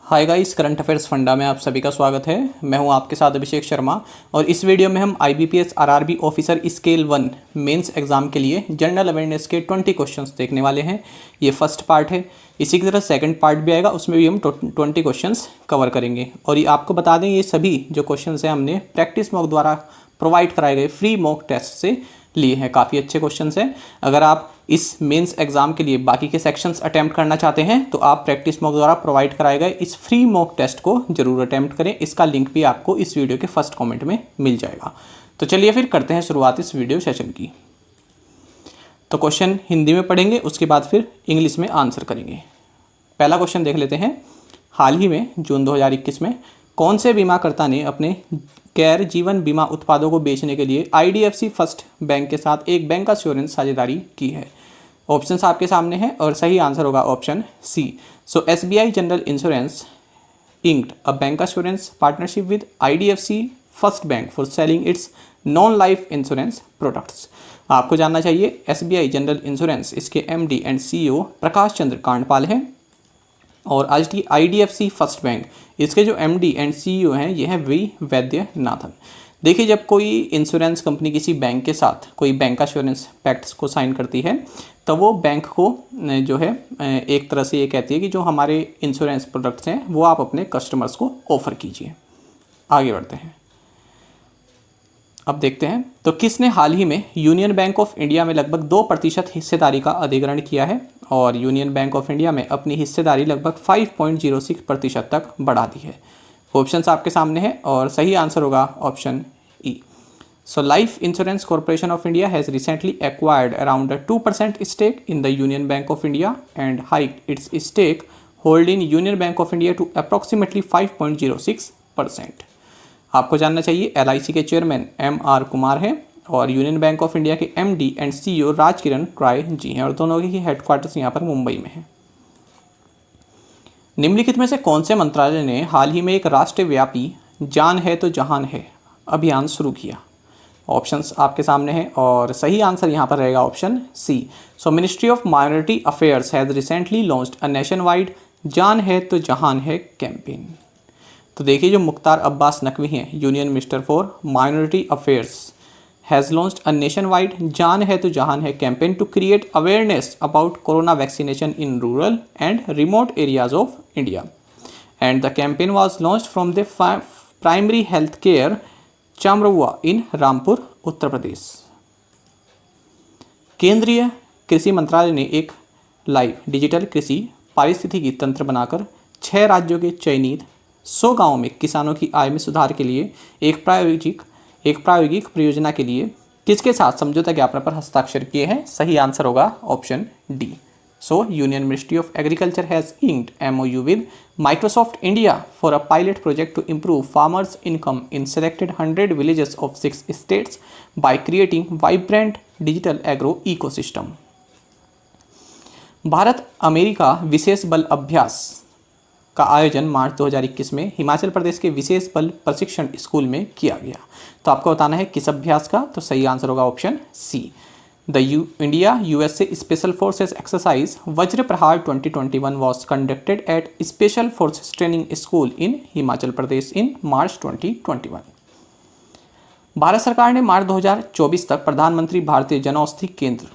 Hi guys, current affairs funda में आप सभी का स्वागत है। मैं हूं आपके साथ अभिषेक शर्मा और इस वीडियो में हम IBPS RRB officer scale 1 mains exam के लिए जनरल अवेयरनेस के 20 क्वेश्चंस देखने वाले हैं। ये फर्स्ट पार्ट है। इसी की तरह सेकंड पार्ट भी आएगा, उसमें भी हम 20 क्वेश्चंस कवर करेंगे। और ये आपको बता दें, ये सभी जो क्वेश्चंस हैं हमने प्रैक्टिस मॉक द्वारा प्रोवाइड कराए गए फ्री मॉक टेस्ट से लिए हैं। काफ़ी अच्छे क्वेश्चंस हैं। अगर आप इस मेंस एग्जाम के लिए बाकी के सेक्शंस अटेम्प्ट करना चाहते हैं तो आप प्रैक्टिस मॉक द्वारा प्रोवाइड कराए गए इस फ्री मॉक टेस्ट को जरूर अटेम्प्ट करें। इसका लिंक भी आपको इस वीडियो के फर्स्ट कमेंट में मिल जाएगा। तो चलिए फिर करते हैं शुरुआत इस वीडियो सेशन की। तो क्वेश्चन हिंदी में पढ़ेंगे, उसके बाद फिर इंग्लिश में आंसर करेंगे। पहला क्वेश्चन देख लेते हैं। हाल ही में जून 2021 में कौन से बीमाकर्ता ने अपने गैर जीवन बीमा उत्पादों को बेचने के लिए IDFC फर्स्ट बैंक के साथ एक बैंक एश्योरेंस साझेदारी की है? ऑप्शंस आपके सामने हैं और सही आंसर होगा option C. So SBI general insurance inked a bank assurance partnership with IDFC first bank for selling its non life insurance products. आपको जानना चाहिए SBI जनरल इंश्योरेंस, इसके MD and CEO Prakash Chandra Kandpal हैं और IDFC फर्स्ट बैंक, इसके जो MD and CEO हैं ये हैं वी वैद्यनाथन। देखिए, जब कोई इंश्योरेंस कंपनी किसी बैंक के साथ कोई बैंक एश्योरेंस पैक्ट्स को साइन करती है तो वो बैंक को जो है एक तरह से ये कहती है कि जो हमारे इंश्योरेंस प्रोडक्ट्स हैं वो आप अपने कस्टमर्स को ऑफर कीजिए। आगे बढ़ते हैं। अब देखते हैं तो किसने हाल ही में यूनियन बैंक ऑफ इंडिया में लगभग 2% हिस्सेदारी का अधिग्रहण किया है? और यूनियन बैंक ऑफ इंडिया में अपनी हिस्सेदारी लगभग 5.06% तक बढ़ा दी है। ऑप्शंस आपके सामने हैं और सही आंसर होगा option E. So life insurance corporation of India has recently acquired around 2% stake in the union bank of India and hiked its stake hold in union bank of India to approximately 5.06%। आपको जानना चाहिए LIC के chairman MR Kumar हैं और Union bank of India के MD and CEO Rajkiran ट्रॉय जी हैं और दोनों की हेडक्वार्टर्स यहाँ पर मुंबई में है। निम्नलिखित में से कौन से मंत्रालय ने हाल ही में एक राष्ट्रव्यापी जान है तो जहान है अभियान शुरू किया? ऑप्शंस आपके सामने हैं और सही आंसर यहाँ पर रहेगा option C. So ministry of minority affairs has recently launched a nation wide जान है तो जहान है कैंपेन। तो देखिए, जो मुख्तार अब्बास नकवी हैं, union minister for minority affairs, has launched a nation wide जान है तो जहान है campaign to create awareness about corona vaccination in rural and remote areas of India and the campaign was launched from the primary health care Chamrua in Rampur, Uttar Pradesh. केंद्रीय कृषि मंत्रालय ने एक लाइव डिजिटल कृषि पारिस्थितिकी तंत्र बनाकर 6 राज्यों के चयनित 100 गांवों में किसानों की आय में सुधार के लिए एक प्रायोगिक परियोजना के लिए किसके साथ समझौता ज्ञापन पर हस्ताक्षर किए हैं? सही आंसर होगा option D. So union ministry of agriculture has inked MOU with Microsoft India for a pilot project to improve farmers' income in selected 100 villages of 6 states by creating vibrant digital agro ecosystem। Bharat America विशेष बल अभ्यास का आयोजन मार्च 2021 में हिमाचल प्रदेश के विशेष बल प्रशिक्षण school में किया गया। तो आपको बताना है किस अभ्यास का, तो सही आंसर होगा option C. The India USA special forces exercise Vajra Prahar 2021 was conducted at special forces training school in Himachal Pradesh in March 2021। Bharat सरकार ने मार्च 2024 तक प्रधानमंत्री भारतीय जनऔषधि केंद्र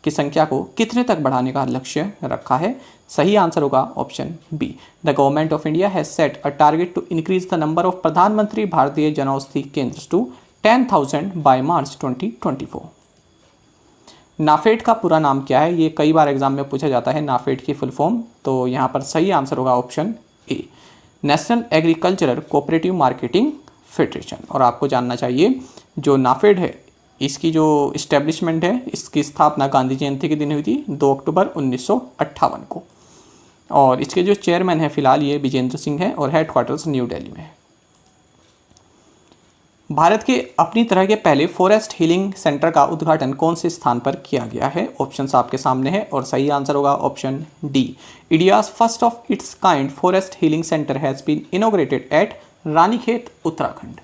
की संख्या को कितने तक बढ़ाने का लक्ष्य रखा है? सही आंसर होगा option B. The government of India has set a target to increase the number of Pradhan Mantri Bharatiya जनऔषधि केंद्र टू 10,000 बाय मार्च 2024। नाफेड का पूरा नाम क्या है? ये कई बार एग्जाम में पूछा जाता है, नाफेड की फुल फॉर्म। तो यहाँ पर सही आंसर होगा option A, national agricultural cooperative marketing federation. और आपको जानना चाहिए जो नाफेड है इसकी जो इस्टेब्लिशमेंट है, इसकी स्थापना गांधी जयंती के दिन हुई थी 2 अक्टूबर 1958 को और इसके जो चेयरमैन है फिलहाल ये विजेंद्र सिंह है और हेडक्वार्टर्स न्यू दिल्ली में है। भारत के अपनी तरह के पहले फॉरेस्ट हीलिंग सेंटर का उद्घाटन कौन से स्थान पर किया गया है? ऑप्शंस आपके सामने है और सही आंसर होगा option D. India's first of its kind forest healing centre has been inaugurated at Ranikhet, Uttarakhand.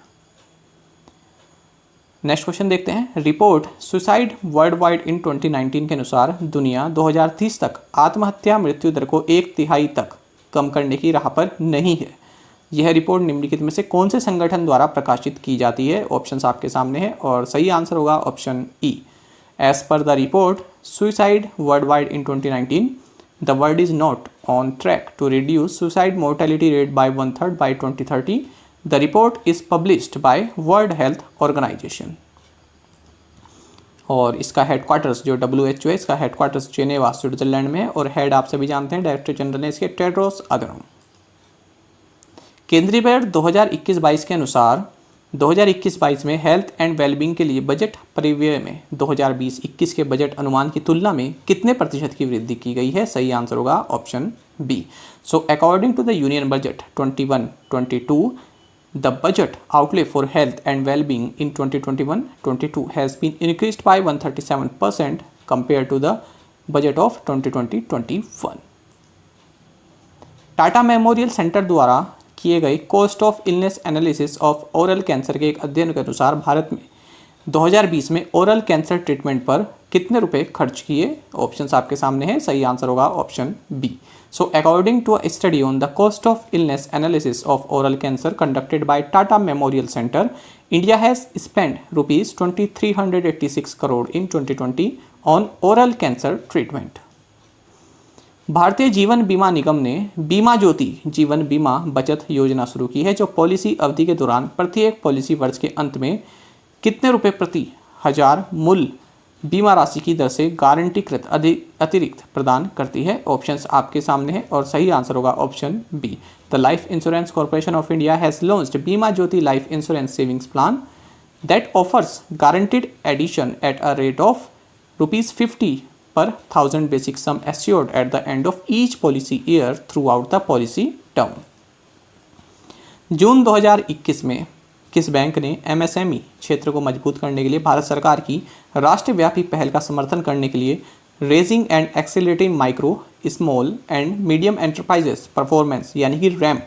Next question देखते हैं। Report suicide world wide in 2019 के अनुसार दुनिया 2030 तक आत्महत्या मृत्यु दर को 1/3 तक कम करने की राह पर नहीं है। यह रिपोर्ट निम्नलिखित में से कौन से संगठन द्वारा प्रकाशित की जाती है? ऑप्शंस आपके सामने है और सही आंसर होगा option E. As per the report suicide world wide in 2019 the world is not on track to reduce suicide mortality rate by 1/3 by 2030। The report is published by world health organization. और इसका headquarters जो WHO है, इसका headquarters Geneva Switzerland में है और head आप सभी जानते हैं डायरेक्टर जनरल है इसके टेड्रोस अधनोम। केंद्रीय बजट 2021-22 के अनुसार 2021-22 में हेल्थ एंड वेलबींग के लिए बजट परिव्यय में 2020-21 के बजट अनुमान की तुलना में कितने प्रतिशत की वृद्धि की गई है? सही आंसर होगा option B. So according to the union budget 21-22 the budget outlay for health and well-being in 2021-22 has been increased by 137% compared to the budget of 2020-21। Tata memorial centre द्वारा किए गए cost of illness analysis of oral cancer के एक अध्ययन के अनुसार भारत में 2020 में ओरल कैंसर ट्रीटमेंट पर कितने रुपए खर्च किए? ऑप्शंस आपके सामने हैं, सही आंसर होगा option B. So according to a study on the cost of illness analysis of oral cancer conducted by Tata memorial centre, India has spend rupees 2386 crore in 2020 on oral cancer treatment. Bharatiya Jeevan बीमा निगम ने बीमा ज्योति जीवन बीमा बचत योजना शुरू की है, जो पॉलिसी अवधि के दौरान प्रत्येक पॉलिसी वर्ष के अंत में कितने रुपए प्रति हजार मूल्य बीमा राशि की दर से गारंटीकृत अतिरिक्त प्रदान करती है? ऑप्शंस आपके सामने हैं और सही आंसर होगा option B. The Life insurance corporation of India has launched Bima Jyoti life insurance savings plan that offers guaranteed addition at a rate of ₹50 per 1000 basic sum assured at the end of each policy year throughout the policy term। जून 2021 में किस bank ने MSME क्षेत्र को मजबूत करने के लिए भारत सरकार की राष्ट्रव्यापी पहल का समर्थन करने के लिए raising and accelerating micro small and medium enterprises performance यानी कि रैंप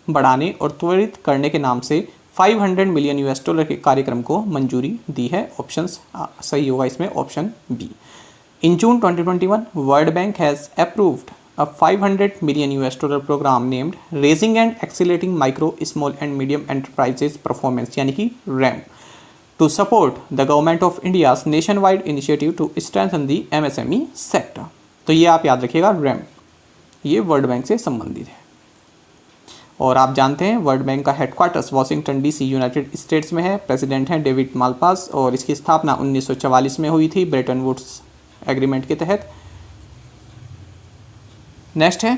बढ़ाने और त्वरित करने के नाम से $500 मिलियन के कार्यक्रम को मंजूरी दी है? ऑप्शंस सही होगा इसमें option B. In June 2021, World Bank has approved a $500 million program named Raising and Accelerating Micro, Small and Medium Enterprises Performance यानी कि RAMP to support the Government of India's nationwide initiative to strengthen the MSME sector। तो ये आप याद रखिएगा, RAMP ये world bank से संबंधित है। और आप जानते हैं वर्ल्ड बैंक का headquarters Washington DC United states में है। प्रेसिडेंट हैं डेविड मालपास और इसकी स्थापना 1944 में हुई थी ब्रेटन वुड्स एग्रीमेंट के तहत। नेक्स्ट है,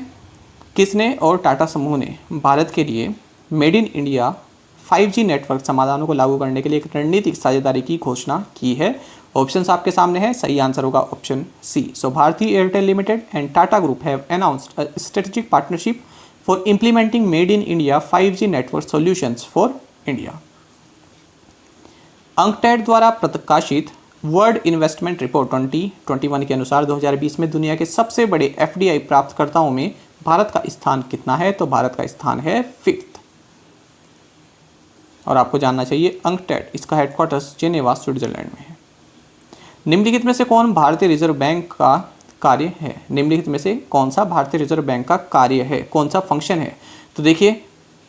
किसने और टाटा समूह ने भारत के लिए made in India 5G network समाधानों को लागू करने के लिए एक रणनीतिक साझेदारी की घोषणा की है? ऑप्शंस आपके सामने है, सही आंसर होगा option C. So Bharti Airtel Limited and Tata group have announced a strategic partnership for implementing made in India 5G network solutions for India. UNCTAD द्वारा प्रकाशित वर्ल्ड इन्वेस्टमेंट रिपोर्ट 2021 के अनुसार 2020 में दुनिया के सबसे बड़े FDI प्राप्तकर्ताओं में भारत का स्थान कितना है? तो भारत का स्थान है 5th। और आपको जानना चाहिए अंकटैड इसका हेडक्वार्टर्स जेनेवा स्विट्जरलैंड में है। निम्नलिखित में से कौन भारतीय रिजर्व बैंक का कार्य है? निम्नलिखित में से कौन सा भारतीय रिजर्व बैंक का कार्य है, कौन सा फंक्शन है? तो देखिए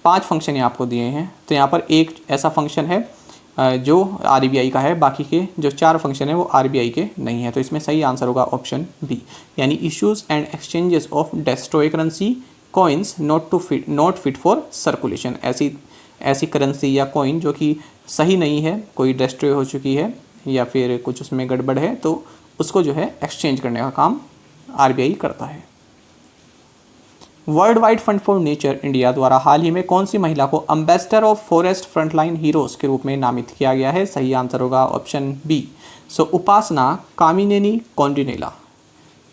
5 फंक्शन यहाँ आपको दिए हैं। तो यहाँ पर एक ऐसा फंक्शन है जो RBI का है, बाकी के जो 4 फंक्शन है वो RBI के नहीं है। तो इसमें सही आंसर होगा ऑप्शन बी, यानी issues and exchanges of destroy currency coins not fit for circulation. ऐसी करेंसी या कॉइन जो कि सही नहीं है, कोई डेस्ट्रॉय हो चुकी है या फिर कुछ उसमें गड़बड़ है, तो उसको जो है एक्सचेंज करने का काम RBI करता है। World wide fund for nature India द्वारा हाल ही में कौन सी महिला को ambassador of forest frontline heroes के रूप में नामित किया गया है? सही आंसर होगा option B. So Upasana Kamineni Konidela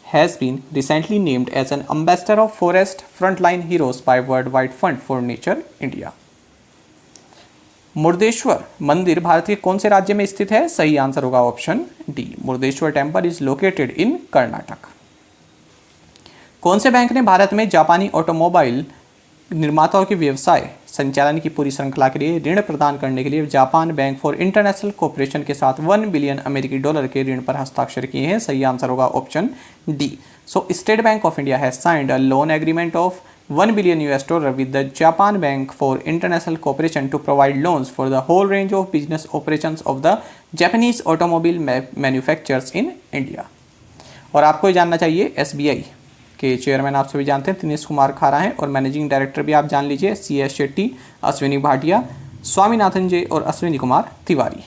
has been recently named as an ambassador of forest frontline heroes by world wide fund for nature India. Murdeshwar मंदिर भारत के कौन से राज्य में स्थित है? सही आंसर होगा option D. Murdeshwar temple is located in Karnataka. कौन से बैंक ने भारत में जापानी ऑटोमोबाइल निर्माताओं के व्यवसाय संचालन की पूरी श्रृंखला के लिए ऋण प्रदान करने के लिए Japan bank for international cooperation के साथ $1 बिलियन के ऋण पर हस्ताक्षर किए हैं? सही आंसर होगा option D. So state bank of India has signed a loan agreement of $1 billion with the Japan Bank for International Cooperation to provide loans for the whole range of business operations of the Japanese automobile manufacturers in India। और आपको ये जानना चाहिए SBI के chairman आप सभी जानते हैं दिनेश कुमार खारा हैं, और मैनेजिंग डायरेक्टर भी आप जान लीजिए CS शेट्टी, अश्विनी भाटिया, स्वामीनाथन जे और अश्विनी कुमार तिवारी।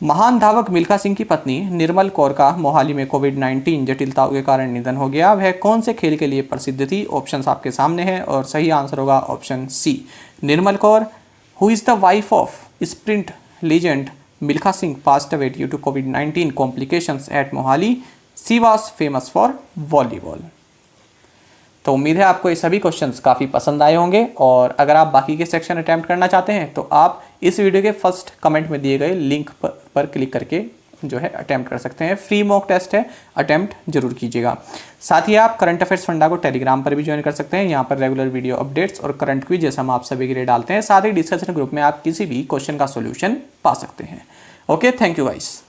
महान धावक मिल्खा सिंह की पत्नी निर्मल कौर का मोहाली में कोविड-19 जटिलताओं के कारण निधन हो गया। वह कौन से खेल के लिए प्रसिद्ध थी? ऑप्शंस आपके सामने हैं और सही आंसर होगा option C, Nirmal Kaur. Who is the wife of sprint legend Milkha Singh passed away due to कोविड-19 complications at Mohali? She was famous for volleyball. तो उम्मीद है आपको ये सभी क्वेश्चंस काफ़ी पसंद आए होंगे, और अगर आप बाकी के सेक्शन अटैम्प्ट करना चाहते हैं तो आप इस वीडियो के फर्स्ट कमेंट में दिए गए लिंक पर क्लिक करके जो है अटैम्प्ट कर सकते हैं। फ्री मॉक टेस्ट है, अटैम्प्ट जरूर कीजिएगा। साथ ही आप करंट अफेयर्स फंडा को टेलीग्राम पर भी ज्वाइन कर सकते हैं। यहाँ पर रेगुलर वीडियो अपडेट्स और करंट क्विज जैसा हम आप सभी के लिए डालते हैं। साथ ही डिस्कशन ग्रुप में आप किसी भी क्वेश्चन का सोल्यूशन पा सकते हैं। Okay, thank you guys.